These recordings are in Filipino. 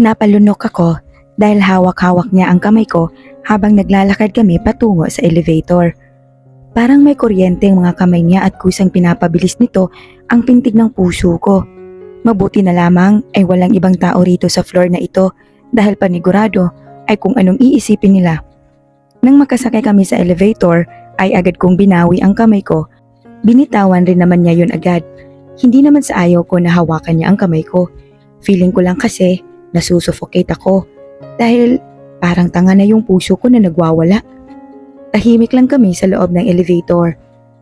Napalunok ako dahil hawak-hawak niya ang kamay ko habang naglalakad kami patungo sa elevator. Parang may kuryente ang mga kamay niya at kusang pinapabilis nito ang pintig ng puso ko. Mabuti na lamang ay walang ibang tao rito sa floor na ito dahil panigurado ay kung anong iisipin nila. Nang makasakay kami sa elevator ay agad kong binawi ang kamay ko. Binitawan rin naman niya yun agad. Hindi naman sa ayaw ko na hawakan niya ang kamay ko. Feeling ko lang kasi nasusuffocate ako dahil parang tanga na yung puso ko na nagwawala. Tahimik lang kami sa loob ng elevator.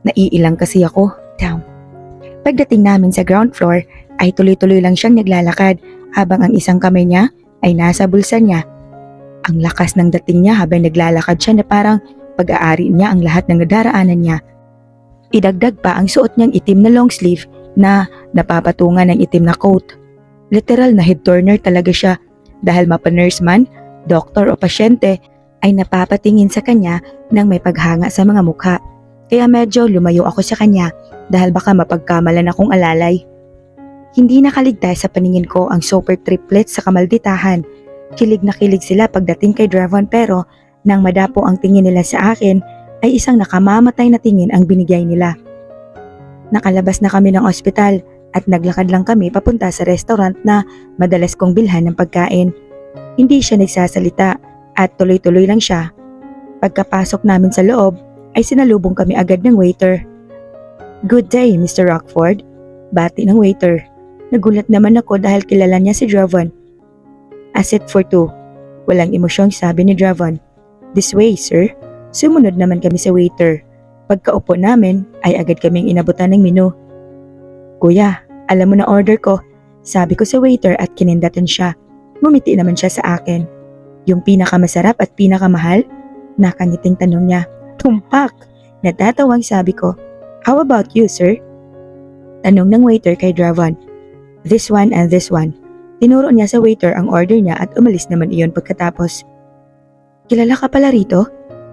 Naiilang kasi ako. Down. Pagdating namin sa ground floor ay tuloy-tuloy lang siyang naglalakad habang ang isang kamay niya ay nasa bulsa niya. Ang lakas ng dating niya habang naglalakad siya na parang pag-aari niya ang lahat ng nadaraanan niya. Idagdag pa ang suot niyang itim na long sleeve na napapatungan ng itim na coat. Literal na head turner talaga siya dahil mapa-nurse man, doktor o pasyente ay napapatingin sa kanya nang may paghanga sa mga mukha. Kaya medyo lumayo ako sa kanya dahil baka mapagkamalan akong alalay. Hindi nakaligtas sa paningin ko ang super triplets sa kamalditahan. Kilig na kilig sila pagdating kay Dravon pero nang madapo ang tingin nila sa akin ay isang nakamamatay na tingin ang binigay nila. Nakalabas na kami ng ospital at naglakad lang kami papunta sa restaurant na madalas kong bilhan ng pagkain. Hindi siya nagsasalita at tuloy-tuloy lang siya. Pagkapasok namin sa loob ay sinalubong kami agad ng waiter. "Good day, Mr. Rockford," bati ng waiter. Nagulat naman ako dahil kilala niya si Dravon. "A seat for two," walang emosyong sabi ni Dravon. "This way, sir." Sumunod naman kami sa waiter. Pagkaupo namin ay agad kaming inabutan ng menu. "Kuya, alam mo na order ko," sabi ko sa waiter at kinindatan siya. Ngumiti naman siya sa akin. "Yung pinakamasarap at pinakamahal?" Nakangiting tanong niya. "Tumpak!" Natatawang sabi ko. "How about you, sir?" Tanong ng waiter kay Dravon. "This one and this one." Tinuro niya sa waiter ang order niya at umalis naman iyon pagkatapos. "Kilala ka pala rito?"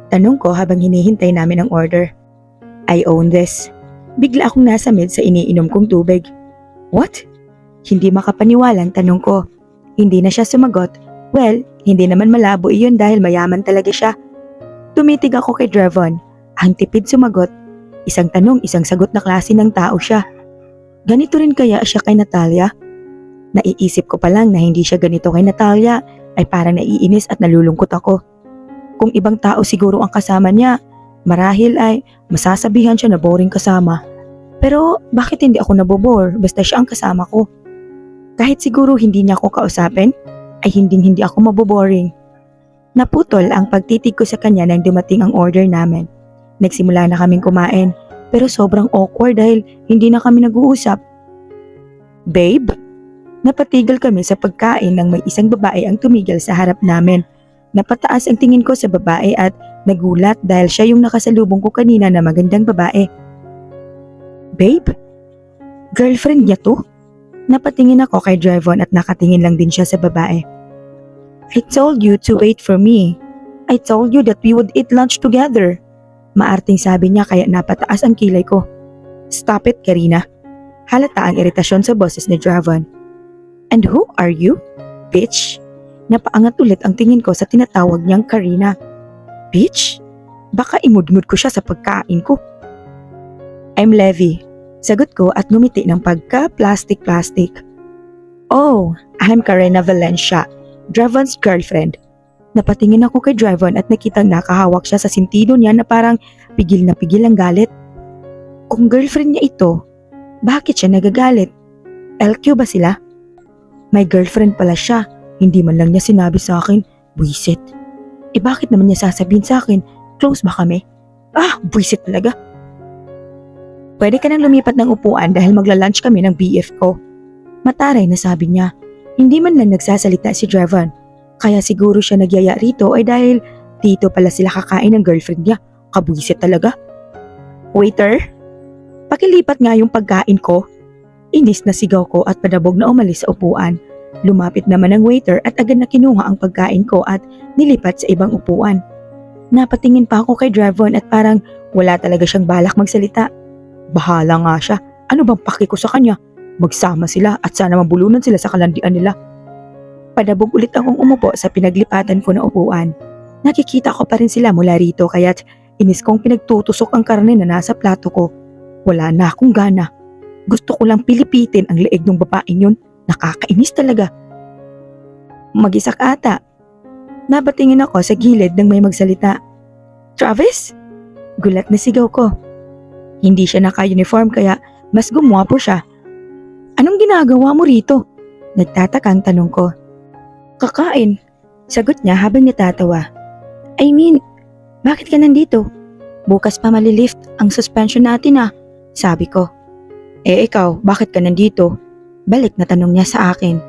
Tanong ko habang hinihintay namin ang order. "I own this." Bigla akong nasa mid sa iniinom kong tubig. "What?" Hindi makapaniwalang tanong ko. Hindi na siya sumagot. Well, hindi naman malabo iyon dahil mayaman talaga siya. Tumitig ako kay Dravon. Ang tipid sumagot. Isang tanong, isang sagot na klase ng tao siya. Ganito rin kaya siya kay Natalia? Naiisip ko pa lang na hindi siya ganito kay Natalia ay parang naiinis at nalulungkot ako. Kung ibang tao siguro ang kasama niya, marahil ay masasabihan siya na boring kasama. Pero bakit hindi ako nabobore basta siya ang kasama ko? Kahit siguro hindi niya ako kausapin, ay hindi ako maboboring. Naputol ang pagtitig ko sa kanya nang dumating ang order namin. Nagsimula na kaming kumain pero sobrang awkward dahil hindi na kami nag-uusap. "Babe?" Napatigil kami sa pagkain nang may isang babae ang tumigil sa harap namin. Napataas ang tingin ko sa babae at nagulat dahil siya yung nakasalubong ko kanina na magandang babae. "Babe? Girlfriend niya to?" Napatingin ako kay Dravon at nakatingin lang din siya sa babae. "I told you to wait for me. I told you that we would eat lunch together." Maarting sabi niya kaya napataas ang kilay ko. "Stop it, Karina." Halata ang iritasyon sa boses ni Dravon. "And who are you, bitch?" Napaangat ulit ang tingin ko sa tinatawag niyang Karina. Bitch? Baka imudmud ko siya sa pagkain ko. "I'm Levi," sagot ko at ngumiti ng pagka-plastic-plastic. "Oh, I'm Karina Valencia, Dravon's girlfriend." Napatingin ako kay Dravon at nakitang nakahawak siya sa sintido niya na parang pigil na pigil ang galit. Kung girlfriend niya ito, bakit siya nagagalit? LQ ba sila? May girlfriend pala siya, hindi man lang niya sinabi sa akin. Buisit. Bakit naman niya sasabihin sa akin? Close ba kami? Buisit talaga. "Pwede ka nang lumipat ng upuan dahil magla-lunch kami ng BF ko." Mataray na sabi niya. Hindi man lang nagsasalita si Dravon. Kaya siguro siya nagyaya rito ay dahil dito pala sila kakain ng girlfriend niya. Kabuisit talaga. "Waiter, pakilipat nga yung pagkain ko." Inis na sigaw ko at padabog na umalis sa upuan. Lumapit naman ang waiter at agad na kinuha ang pagkain ko at nilipat sa ibang upuan. Napatingin pa ako kay Dravon at parang wala talaga siyang balak magsalita. Bahala nga siya. Ano bang paki ko sa kanya? Magsama sila at sana mabulunan sila sa kalandian nila. Padabog ulit akong umupo sa pinaglipatan ko na upuan. Nakikita ko pa rin sila mula rito kaya't inis kong pinagtutusok ang karne na nasa plato ko. Wala na akong gana. Gusto ko lang pilipitin ang leeg ng babaeng yun. Nakakainis talaga. Mag-isak ata. Napatingin ako sa gilid nang may magsalita. Travis? Gulat na sigaw ko. Hindi siya naka-uniform kaya mas gumwapo siya. Anong ginagawa mo rito? Nagtatakang tanong ko. Kakain. Sagot niya habang natatawa. I mean, bakit ka nandito? Bukas pa malilift ang suspension natin ah. Sabi ko. Ikaw, bakit ka nandito? Balik na tanong niya sa akin.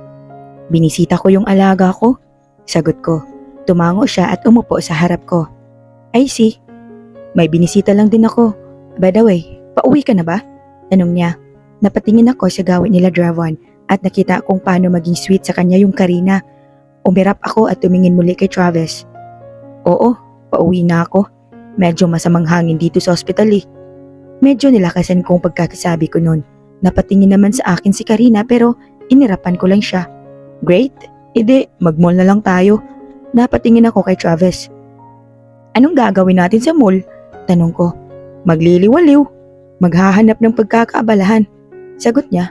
Binisita ko yung alaga ko. Sagot ko. Tumango siya at umupo sa harap ko. I see. May binisita lang din ako. By the way, pauwi ka na ba? Tanong niya. Napatingin ako sa gawin nila Dravon at nakita kung paano maging sweet sa kanya yung Karina. Umirap ako at tumingin muli kay Travis. Oo, pauwi na ako. Medyo masamang hangin dito sa ospital eh. Medyo nilakasan kong pagkakasabi ko noon. Napatingin naman sa akin si Karina pero inirapan ko lang siya. Great, edi mag-mall na lang tayo. Napatingin ako kay Travis. Anong gagawin natin sa mall? Tanong ko. Magliliwaliw. Maghahanap ng pagkakaabalahan. Sagot niya.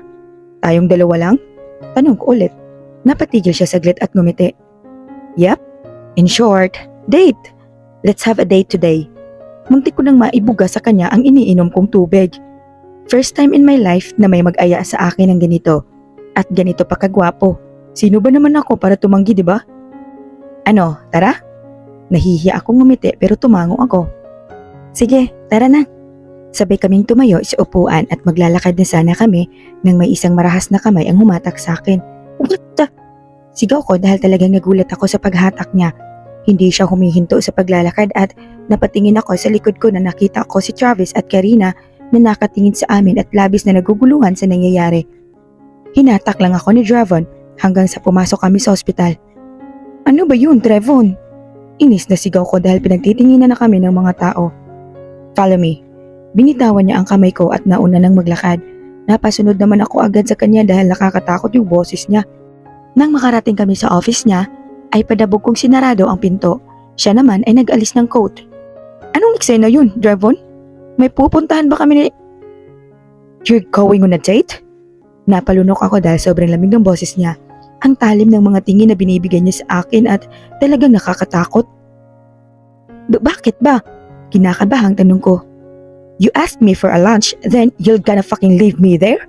Tayong dalawa lang? Tanong ko ulit. Napatigil siya saglit at ngumiti. Yep. In short, date. Let's have a date today. Muntik ko nang maibuga sa kanya ang iniinom kong tubig. First time in my life na may mag-aya sa akin ng ganito. At ganito pa kagwapo. Sino ba naman ako para tumanggi, di ba? Ano, tara? Nahihiya akong ngumiti pero tumango ako. Sige, tara na. Sabay kaming tumayo sa upuan at maglalakad na sana kami nang may isang marahas na kamay ang humatak sa akin. What the? Sigaw ko dahil talagang nagulat ako sa paghatak niya. Hindi siya humihinto sa paglalakad at napatingin ako sa likod ko na nakita ko si Travis at Karina na nakatingin sa amin at labis na naguguluhan sa nangyayari. Hinatak lang ako ni Dravon hanggang sa pumasok kami sa ospital. Ano ba yun, Dravon? Inis na sigaw ko dahil pinagtitinginan na kami ng mga tao. Follow me. Binitawan niya ang kamay ko at nauna nang maglakad. Napasunod naman ako agad sa kanya dahil nakakatakot yung boses niya. Nang makarating kami sa office niya, ay padabog kong sinarado ang pinto. Siya naman ay nag-alis ng coat. Anong eksena yun, Dravon? May pupuntahan ba kami ni... You're going on a date? Napalunok ako dahil sobrang lamig ng boses niya. Ang talim ng mga tingin na binibigay niya sa akin at talagang nakakatakot. Bakit ba? Kinakabahang tanong ko. You asked me for a lunch, then you're gonna fucking leave me there?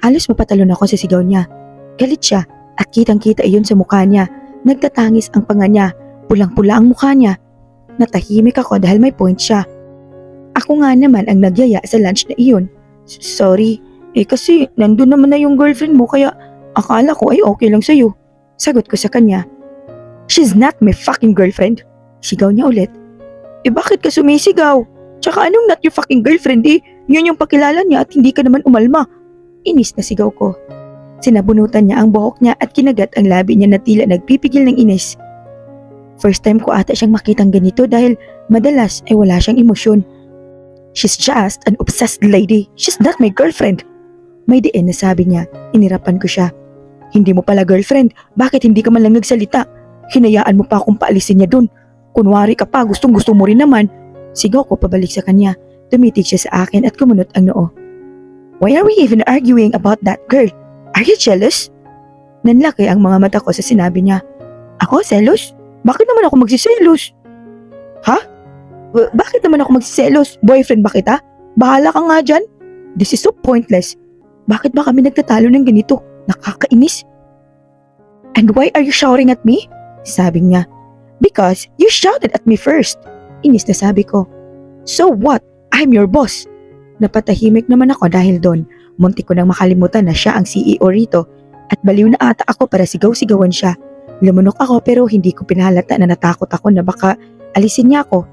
Halos mapatalon ako sa sigaw niya. Galit siya at kitang-kita iyon sa mukha niya. Nagtatangis ang panga niya, pulang-pula ang mukha niya. Natahimik ako dahil may point siya. Ako nga naman ang nagyaya sa lunch na iyon. Sorry, kasi nandun naman na yung girlfriend mo kaya akala ko ay okay lang sa'yo. Sagot ko sa kanya. She's not my fucking girlfriend. Sigaw niya ulit. Bakit ka sumisigaw? Tsaka anong not your fucking girlfriend eh? Yun yung pakilala niya at hindi ka naman umalma. Inis na sigaw ko. Sinabunutan niya ang buhok niya at kinagat ang labi niya na tila nagpipigil ng inis. First time ko ata siyang makitang ganito dahil madalas ay wala siyang emosyon. She's just an obsessed lady. She's not my girlfriend. May diin na sabi niya. Inirapan ko siya. Hindi mo pala girlfriend. Bakit hindi ka man lang nagsalita? Hinayaan mo pa akong paalisin niya dun. Kunwari ka pa, gustong gusto mo rin naman. Sigaw ko pabalik sa kanya. Tumitig siya sa akin at kumunot ang noo. Why are we even arguing about that girl? Are you jealous? Nanlaki ang mga mata ko sa sinabi niya. Ako, selos? Bakit naman ako magsiselos? Ha? Bakit naman ako magsiselos? Boyfriend ba kita? Bahala ka nga dyan. This is so pointless. Bakit ba kami nagtatalo ng ganito? Nakakainis. And why are you shouting at me? Sabi niya. Because you shouted at me first. Inis na sabi ko. So what? I'm your boss. Napatahimik naman ako dahil doon. Muntik ko nang makalimutan na siya ang CEO rito at baliw na ata ako para sigaw-sigawan siya. Lumunok ako pero hindi ko pinahalata na natakot ako na baka alisin niya ako.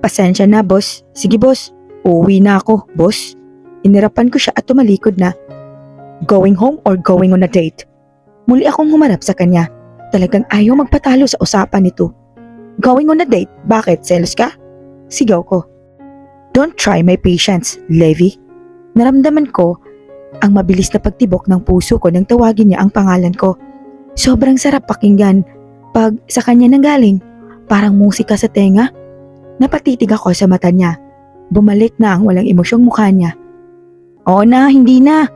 Pasensya na, boss. Sige, boss. Uuwi na ako, boss. Inirapan ko siya at tumalikod na. Going home or going on a date? Muli akong humarap sa kanya. Talagang ayaw magpatalo sa usapan nito. Going on a date? Bakit? Selos ka? Sigaw ko. Don't try my patience, Levi. Naramdaman ko ang mabilis na pagtibok ng puso ko nang tawagin niya ang pangalan ko. Sobrang sarap pakinggan. Pag sa kanya nanggaling, parang musika sa tenga. Napatitig ako sa mata niya. Bumalik na ang walang emosyong mukha niya. Oo na, hindi na.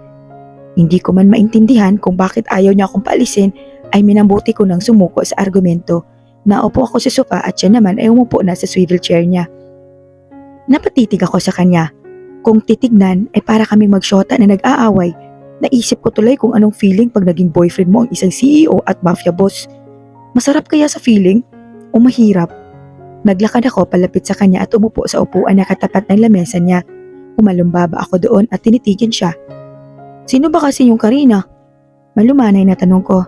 Hindi ko man maintindihan kung bakit ayaw niya akong paalisin ay minambuti ko ng sumuko sa argumento. Naupo ako sa sofa at siya naman ay umupo na sa swivel chair niya. Napatitig ako sa kanya. Kung titignan ay para kaming magsyota na nag-aaway. Naisip ko tuloy kung anong feeling pag naging boyfriend mo ang isang CEO at mafia boss. Masarap kaya sa feeling? O mahirap? Naglakad ako palapit sa kanya at umupo sa upuan na katapat ng lamesa niya. Umalumbaba ako doon at tinitigan siya. Sino ba kasi yung Karina? Malumanay na tanong ko.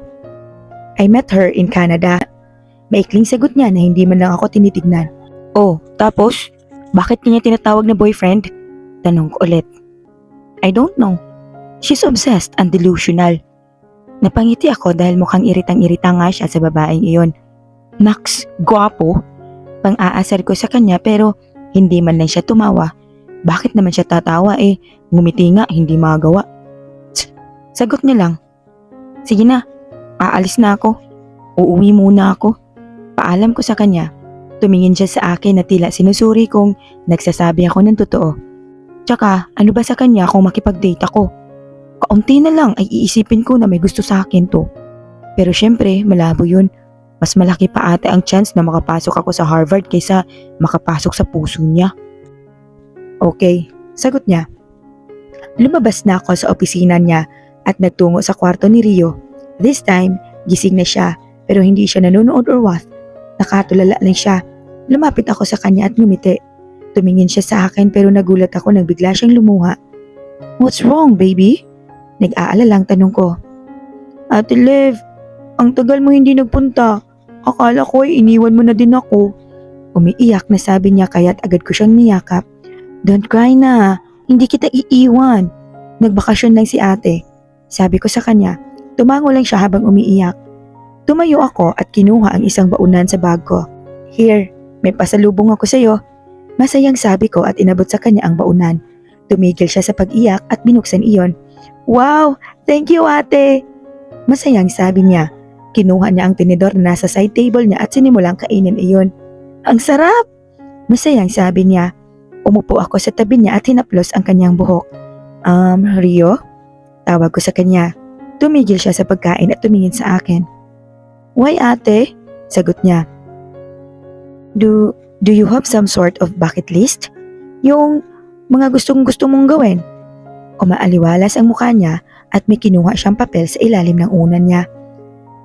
I met her in Canada. Maikling sagot niya na hindi man lang ako tinitignan. Oh, tapos? Bakit niya tinatawag na boyfriend? Tanong ko ulit. I don't know. She's obsessed and delusional. Napangiti ako dahil mukhang iritang-irita nga siya sa babaeng iyon. Naks, gwapo. Pang-aasar ko sa kanya pero hindi man lang siya tumawa. Bakit naman siya tatawa ngumiti nga hindi magawa. Sagot niya lang. Sige na, aalis na ako. Uuwi muna ako. Paalam ko sa kanya. Tumingin siya sa akin na tila sinusuri kong nagsasabi ako ng totoo. Tsaka ano ba sa kanya kung makipag-date ako? Kaunti na lang ay iisipin ko na may gusto sa akin to. Pero syempre, malabo yun. Mas malaki pa ate ang chance na makapasok ako sa Harvard kaysa makapasok sa puso niya. Okay, sagot niya. Lumabas na ako sa opisina niya at nagtungo sa kwarto ni Rio. This time, gising na siya pero hindi siya nanonood or what. Nakatulala lang siya. Lumapit ako sa kanya at ngumiti. Tumingin siya sa akin pero nagulat ako nang bigla siyang lumuha. What's wrong, baby? Nag-aalalang tanong ko. Ate Lev, ang tagal mo hindi nagpunta. Akala ko ay iniwan mo na din ako. Umiiyak na sabi niya kaya't agad ko siyang niyakap. Don't cry na, hindi kita iiwan. Nagbakasyon lang si ate. Sabi ko sa kanya, tumango lang siya habang umiiyak. Tumayo ako at kinuha ang isang baunan sa bag ko. Here, may pasalubong ako sa'yo. Masayang sabi ko at inabot sa kanya ang baunan. Tumigil siya sa pag-iyak at binuksan iyon. Wow! Thank you, ate! Masayang sabi niya. Kinuha niya ang tinidor na nasa side table niya at sinimulang kainin iyon. Ang sarap! Masayang sabi niya. Umupo ako sa tabi niya at hinaplos ang kanyang buhok. Rio? Tawag ko sa kanya. Tumigil siya sa pagkain at tumingin sa akin. Why, ate? Sagot niya. Do you have some sort of bucket list? Yung mga gustong-gusto mong gawin? Umaaliwalas ang mukha niya at may kinuha siyang papel sa ilalim ng unan niya.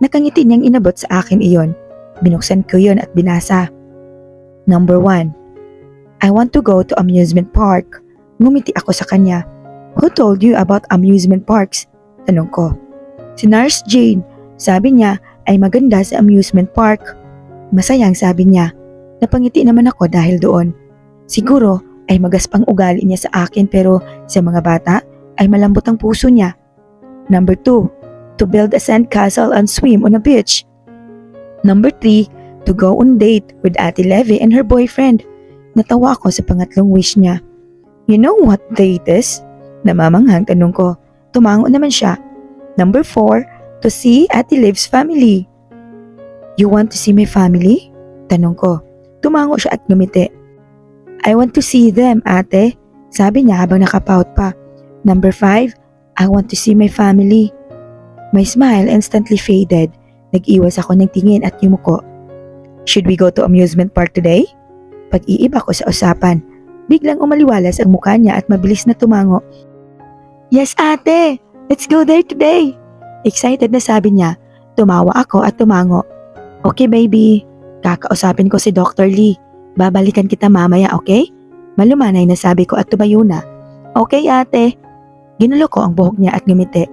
Nakangiti niyang inabot sa akin iyon. Binuksan ko yun at binasa. Number 1. I want to go to amusement park. Ngumiti ako sa kanya. Who told you about amusement parks? Tanong ko. Si Nurse Jane. Sabi niya ay maganda sa amusement park. Masayang sabi niya. Napangiti naman ako dahil doon. Siguro ay magaspang ugali niya sa akin pero sa mga bata ay malambot ang puso niya. Number 2, to build a sandcastle and swim on a beach. Number 3, to go on date with Ate Levy and her boyfriend. Natawa ako sa pangatlong wish niya. You know what date is? Namamanghang tanong ko. Tumango naman siya. Number 4, to see Ate Liv's family. You want to see my family? Tanong ko. Tumango siya at ngumiti. I want to see them, ate. Sabi niya habang nakapout pa. Number 5, I want to see my family. My smile instantly faded. Nag-iwas ako ng tingin at yumuko. Should we go to amusement park today? Pag-iiba ko sa usapan. Biglang umaliwalas ang mukha niya at mabilis na tumango. Yes, ate! Let's go there today! Excited na sabi niya. Tumawa ako at tumango. Okay, baby. Kakausapin ko si Dr. Lee. Babalikan kita mamaya, okay? Malumanay na sabi ko at tumayo na. Okay, ate. Ginulo ko ang buhok niya at ngumiti.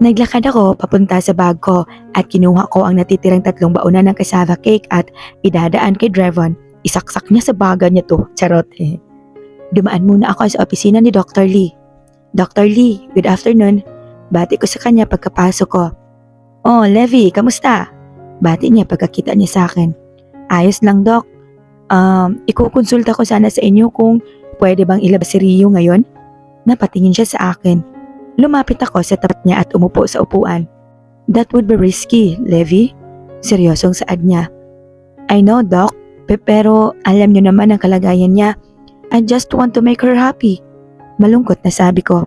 Naglakad ako papunta sa bag ko at kinuha ko ang natitirang 3 baunan ng cassava cake at idadaan kay Drevon. Isaksak niya sa baga niya to, charot. Dumaan muna ako sa opisina ni Dr. Lee. Dr. Lee, good afternoon. Bati ko sa kanya pagkapasok ko. Oh, Levi, kamusta? Bati niya pagkakita niya sa akin. Ayos lang, Doc. Ikukonsulta ko sana sa inyo kung pwede bang ilabas si Rio ngayon? Napatingin siya sa akin. Lumapit ako sa tapat niya at umupo sa upuan. That would be risky, Levi. Seryosong saad niya. I know, Doc, pero alam niyo naman ang kalagayan niya. I just want to make her happy. Malungkot na sabi ko.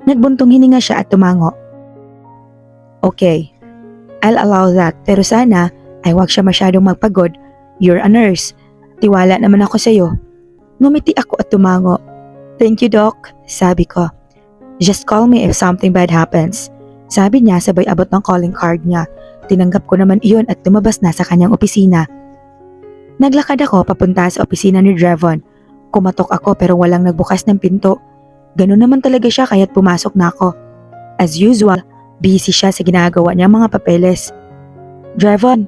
Nagbuntong hininga siya at tumango. Okay, I'll allow that, pero sana ay wag siya masyadong magpagod. You're a nurse. Tiwala naman ako sa'yo. Ngumiti ako at tumango. Thank you, Doc, sabi ko. Just call me if something bad happens. Sabi niya sabay abot ng calling card niya. Tinanggap ko naman iyon at lumabas na sa kanyang opisina. Naglakad ako papunta sa opisina ni Drevon. Kumatok ako pero walang nagbukas ng pinto. Ganun naman talaga siya kaya't pumasok na ako. As usual, busy siya sa ginagawa niyang mga papeles. Drevon,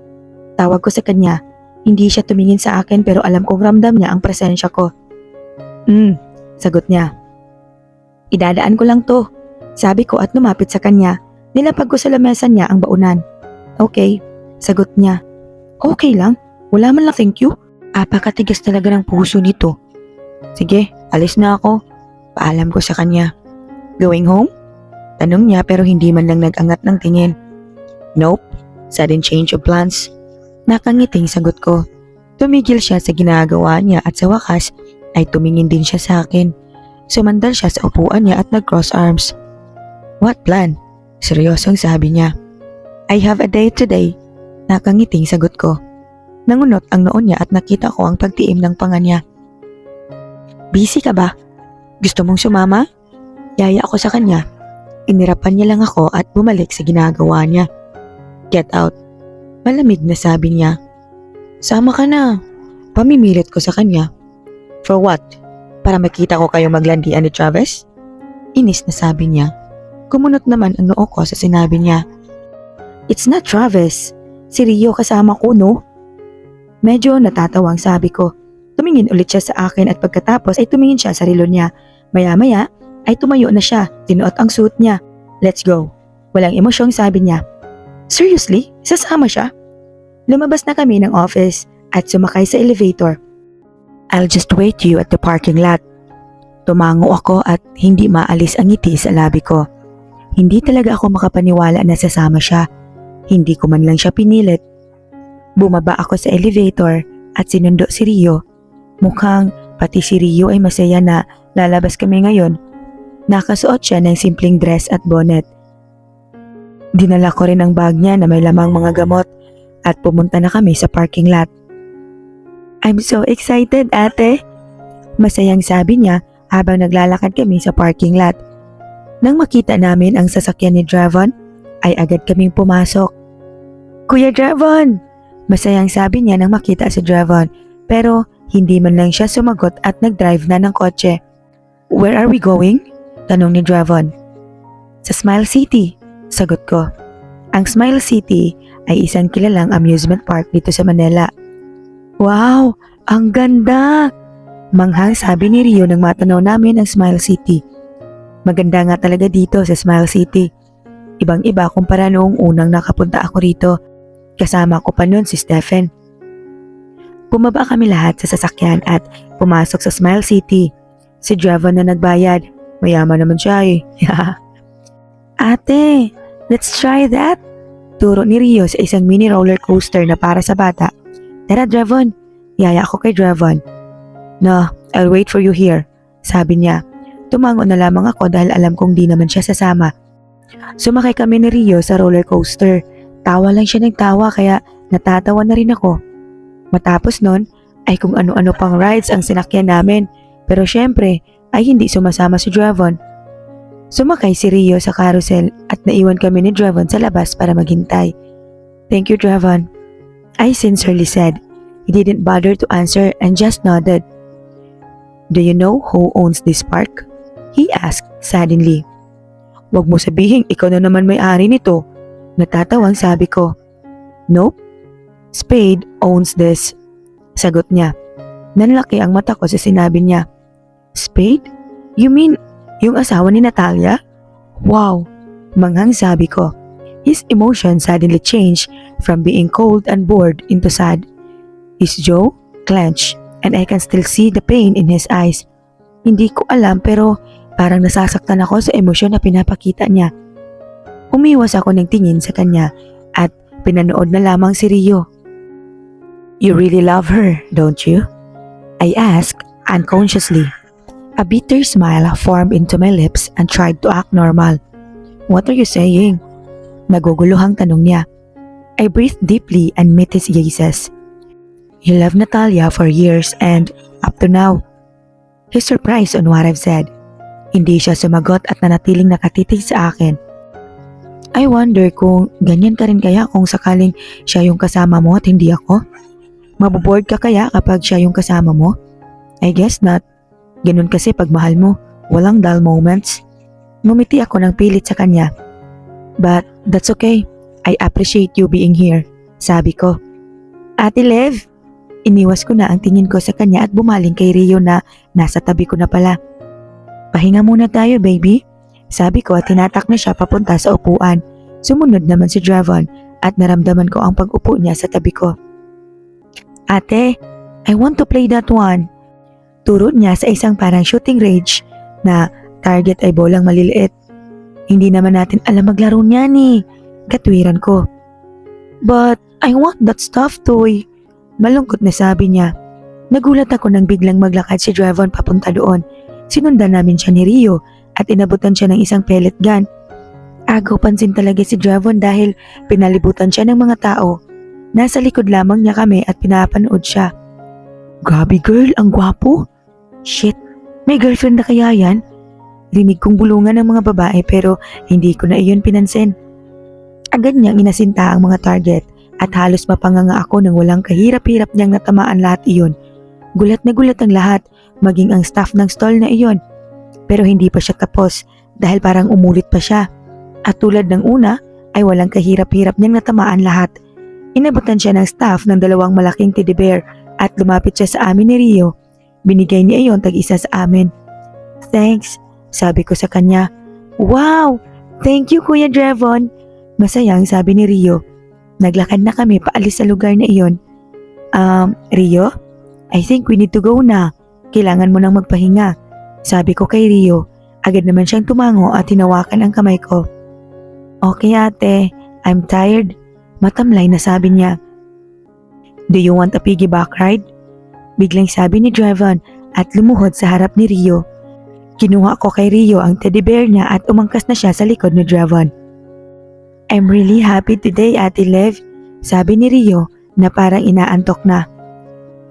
tawag ko sa kanya. Hindi siya tumingin sa akin pero alam kong ramdam niya ang presensya ko. Sagot niya. Idadaan ko lang to, sabi ko at lumapit sa kanya. Nilapag ko sa lamesa niya ang baunan. Okay, sagot niya. Okay lang, wala man lang thank you. Apakatigas talaga ng puso nito. Sige, alis na ako. Paalam ko sa kanya. Going home? Tanong niya pero hindi man lang nag-angat ng tingin. Nope, sudden change of plans. Nakangiting sagot ko. Tumigil siya sa ginagawa niya at sa wakas ay tumingin din siya sa akin. Sumandal siya sa upuan niya at nag-cross arms. What plan? Seryosong sabi niya. I have a date today. Nakangiting sagot ko. Nangunot ang noon niya at nakita ko ang pagtiim ng panga niya. Busy ka ba? Gusto mong sumama? Yaya ako sa kanya. Inirapan niya lang ako at bumalik sa ginagawa niya. Get out. Malamig na sabi niya. Sama ka na. Pamimilit ko sa kanya. For what? Para makita ko kayong maglandian ni Travis? Inis na sabi niya. Kumunot naman ang noo ko sa sinabi niya. It's not Travis. Si Rio kasama ko, no? Medyo natatawang sabi ko. Tumingin ulit siya sa akin at pagkatapos ay tumingin siya sa relo niya. Maya-maya ay tumayo na siya. Tinuot ang suit niya. Let's go. Walang emosyong sabi niya. Seriously? Sasama siya? Lumabas na kami ng office at sumakay sa elevator. I'll just wait you at the parking lot. Tumango ako at hindi maalis ang ngiti sa labi ko. Hindi talaga ako makapaniwala na sasama siya. Hindi ko man lang siya pinilit. Bumaba ako sa elevator at sinundo si Rio. Mukhang pati si Rio ay masaya na lalabas kami ngayon. Nakasuot siya ng simpleng dress at bonnet. Dinala ko rin ang bag niya na may lamang mga gamot at pumunta na kami sa parking lot. I'm so excited, ate. Masayang sabi niya habang naglalakad kami sa parking lot. Nang makita namin ang sasakyan ni Drevon, ay agad kaming pumasok. Kuya Drevon! Masayang sabi niya nang makita si Drevon, pero hindi man lang siya sumagot at nag-drive na ng kotse. Where are we going? Tanong ni Drevon. Sa Smile City, sagot ko. Ang Smile City ay isang kilalang amusement park dito sa Manila. Wow! Ang ganda! Manghang sabi ni Rio nang matanaw namin ang Smile City. Maganda nga talaga dito sa Smile City. Ibang-iba kumpara noong unang nakapunta ako rito. Kasama ko pa noon si Stephen. Bumaba kami lahat sa sasakyan at pumasok sa Smile City. Si Drevon na nagbayad. Mayaman naman siya eh. Ate, let's try that. Turo ni Rio sa isang mini roller coaster na para sa bata. Tara Drevon, yaya ako kay Drevon. No, I'll wait for you here, sabi niya. Tumango na lamang ako dahil alam kong di naman siya sasama. Sumakay kami ni Rio sa roller coaster. Tawa lang siya ng tawa kaya natatawa na rin ako. Matapos nun ay kung ano-ano pang rides ang sinakyan namin pero syempre ay hindi sumasama si Drevon. Sumakay si Rio sa carousel at naiwan kami ni Drevon sa labas para maghintay. Thank you Drevon, I sincerely said. He didn't bother to answer and just nodded. Do you know who owns this park? He asked suddenly. Wag mo sabihin ikaw na naman may-ari nito. Natatawang sabi ko. Nope. Spade owns this. Sagot niya. Nanlaki ang mata ko sa sinabi niya. Spade? You mean yung asawa ni Natalia? Wow. Manghang sabi ko. His emotion suddenly changed from being cold and bored into sad. His jaw clenched and I can still see the pain in his eyes. Hindi ko alam pero parang nasasaktan ako sa emosyon na pinapakita niya. Umiwas ako ng tingin sa kanya at pinanood na lamang si Rio. You really love her, don't you? I asked unconsciously. A bitter smile formed into my lips and tried to act normal. What are you saying? Naguguluhang tanong niya. I breathed deeply and met his gazes. You love Natalia for years and up to now. He's surprised on what I've said. Hindi siya sumagot at nanatiling nakatitig sa akin. I wonder kung ganyan ka rin kaya kung sakaling siya yung kasama mo at hindi ako? Maboboard ka kaya kapag siya yung kasama mo? I guess not. Ganun kasi pag mahal mo, walang dull moments. Ngumiti ako ng pilit sa kanya. But that's okay. I appreciate you being here, sabi ko. Ate Lev, iniwas ko na ang tingin ko sa kanya at bumaling kay Rio na nasa tabi ko na pala. Pahinga muna tayo, baby. Sabi ko at tinatak na siya papunta sa upuan. Sumunod naman si Dravon at naramdaman ko ang pag-upo niya sa tabi ko. Ate, I want to play that one. Turo niya sa isang parang shooting range na target ay bolang maliliit. Hindi naman natin alam maglaro niyan eh. Katwiran ko. But I want that stuffed toy. Malungkot na sabi niya. Nagulat ako nang biglang maglakad si Dravon papunta doon. Sinundan namin siya ni Rio at inabutan siya ng isang pellet gun. Agaw pansin talaga si Dravon dahil pinalibutan siya ng mga tao. Nasa likod lamang niya kami at pinapanood siya. Grabe girl, ang gwapo. Shit, may girlfriend na kaya yan? Rinig kong bulungan ng mga babae pero hindi ko na iyon pinansin. Agad niyang inasinta ang mga target at halos mapanganga ako nang walang kahirap-hirap niyang natamaan lahat iyon. Gulat na gulat ang lahat, maging ang staff ng stall na iyon. Pero hindi pa siya tapos dahil parang umulit pa siya. At tulad ng una ay walang kahirap-hirap niyang natamaan lahat. Inabutan siya ng staff ng 2 malaking teddy bear at lumapit siya sa amin ni Rio. Binigay niya iyon tag-isa sa amin. Thanks, sabi ko sa kanya. Wow, thank you Kuya Dravon. Masayang sabi ni Rio. Naglakad na kami paalis sa lugar na iyon. Rio, I think we need to go na. Kailangan mo nang magpahinga. Sabi ko kay Rio. Agad naman siyang tumango at hinawakan ang kamay ko. Okay ate, I'm tired. Matamlay na sabi niya. Do you want a piggyback ride? Biglang sabi ni Dravon at lumuhod sa harap ni Rio. Kinuha ko kay Rio ang teddy bear niya at umangkas na siya sa likod ni Dravon. I'm really happy today, Ate Lev, sabi ni Rio na parang inaantok na.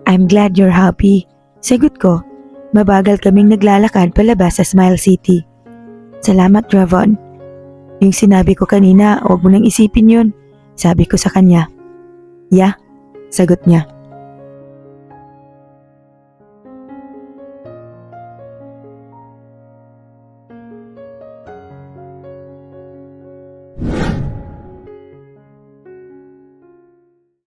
I'm glad you're happy. Sagot ko, mabagal kaming naglalakad palabas sa Smile City. Salamat, Dravon. Yung sinabi ko kanina, huwag mo nang isipin yun, sabi ko sa kanya. Yeah, sagot niya.